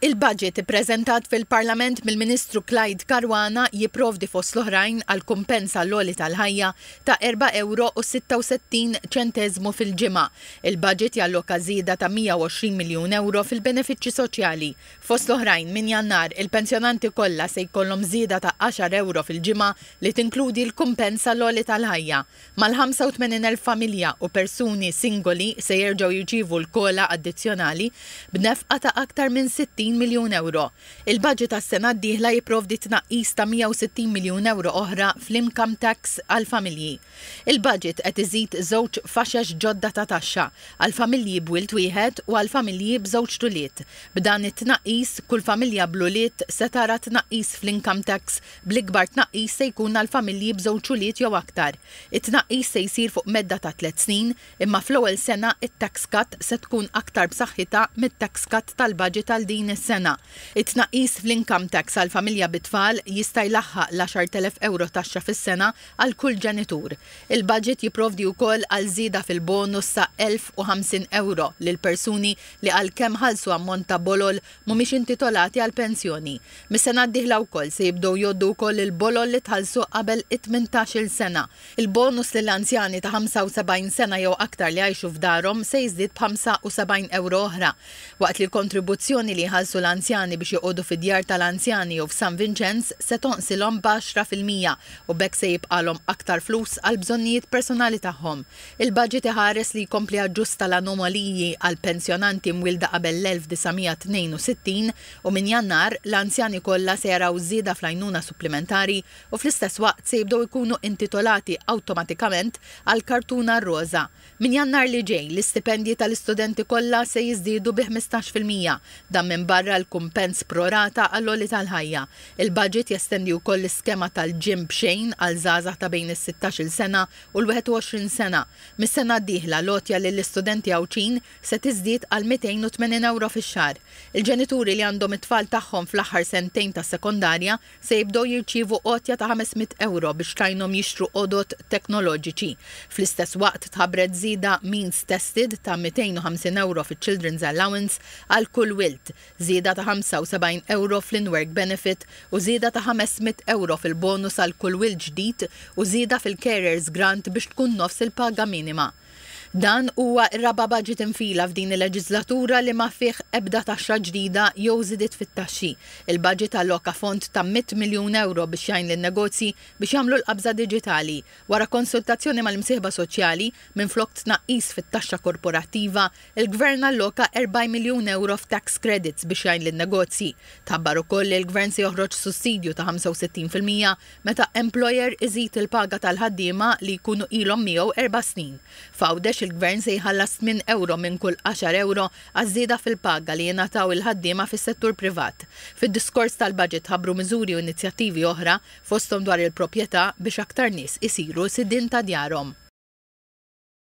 Il-budget ippreżentat fil-Parlament mill-Ministru Clyde Caruana jipprovdi fost l-oħrajn għal kumpensa l-għoli tal-ħajja ta' €4.66 fil-ġimgħa. Il-budget jalloka żieda ta' €120 miljun fil-benefiċċji soċjali. Fost l-oħrajn minn Jannar il-pensjonanti kollha se jkollhom żieda ta' €10 fil-ġimgħa li tinkludi l-kumpensa l-għoli tal-ħajja. Mal-85,000 familja u persuni singoli se jerġgħu jirċievu l-kola addizzjonali b'nefqa ta' aktar minn €60 miljun. Il-budget tas-sena d-dieħla jipprovdi tnaqqis ta' €160 miljun oħra fl-income tax għal familji. Il-budget qed iżid żewġ faxex ġodda ta' taxxa għal familji b'wild wieħed u għal familji b'żewġ tuliet. B'dan it-tnaqqis kull familja b'luliet se tara tnaqqis fl-income tax bl-ikbar tnaqqis se jkun għal familji b'żewġ tuliet jew aktar. It-tnaqqis se jsir fuq medda ta' 3 snin, imma fl-ewwel sena it-tax cut se tkun aktar b'saħħitha mit-tax cut tal-budget għal din is-sena. It-tnaqqis fl-income tax għal familja bit-tfal jista' jlaħħaq l-€10,000 taxxa fis-sena għal kull ġenitur. Il-budget jipprovdi wkoll għal żieda fil-bonus sa' €1,050 lil persuni li għalkemm ħallsu ammont ta' bolol mhumiex intitolati għal pensjoni. Mis-sena d-dieħla wkoll se jibdew jgħoddu wkoll il-bolol li tħallsu qabel 18-il sena. Il-bonus lill-anzjani ta' 75 sena jew aktar li għajxu f'darhom se jiżdied b'€75 oħra, waqt li l-kontribuzzjoni li jħallsu l-anzjani biex joqogħdu fid-djar tal-anzjani jew f'San Vincenz se tonqsilhom b'10% u bekk se jibqalhom aktar flus għal bżonnijiet personali tagħhom. Il-budget iħares li jkompli aġġusta l-anomaliji għal pensjonanti mwilda qabel l-1962 u minn Jannar l-anzjani kollha se jaraw żieda fl-għajnuna supplementari u fl-istess waqt se jibdew ikunu intitolati awtomatikament għal kartuna roża. Minn Jannar li ġej l-istipendji tal-istudenti kollha se jiżdiedu bi 15%. Dan minn barra l-kumpens prorata għall-għoli tal-ħajja. Il-budget jestendi wkoll l-iskema tal-ġim b'xejn għal żgħażagħ ta' bejn is-16 sena u l-21 sena. Mis-sena d-dieħla lotja lill-istudenti għawċin se tiżdied għal €280 fix-xahar. Il-ġenituri li għandhom it-tfal tagħhom fl-aħħar sentejn tas-sekondarja se jibdew jirċievu qotja ta' €500 biex tajnhom jixtru għodot teknoloġiċi. Fl-istess waqt tħabbret żieda means tested ta' €250 fiċ-Children's Allowance għal kull wild, żieda ta' €75 fl-in-work benefit u żieda ta' €500 fil-bonus għal kull wild ġdid u żieda fil-carers grant biex tkun nofs il-paga minima. Dan huwa r-raba' budget infila f'din il-leġislatura li ma fih ebda taxxa ġdida jew żidiet fit-taxxi. Il-budget alloka fond ta' €100 miljun biex jgħin lin-negozji biex jagħmlu l-qabża diġitali. Wara konsultazzjoni mal-imsieħba soċjali minflok tnaqqis fit-taxxa korporattiva, il-Gvern alloka €4 miljun f'tax credits biex jgħin lin-negozji. Tabbar ukoll li l-Gvern se joħroġ sussidju ta' 65% meta employer iżid il-paga tal-ħaddiema li jkunu ilhom miegħu 4 snin. F'għawdex il-Gvern se jħallas €8 minn kull €10 għaż-żieda fil-paga li jingħataw il-ħaddiema fis-settur privat. Fid-diskors tal-budget ħabbru miżuri u inizjattivi oħra fosthom dwar il-proprjetà biex aktar nies isiru sidien ta' djarhom.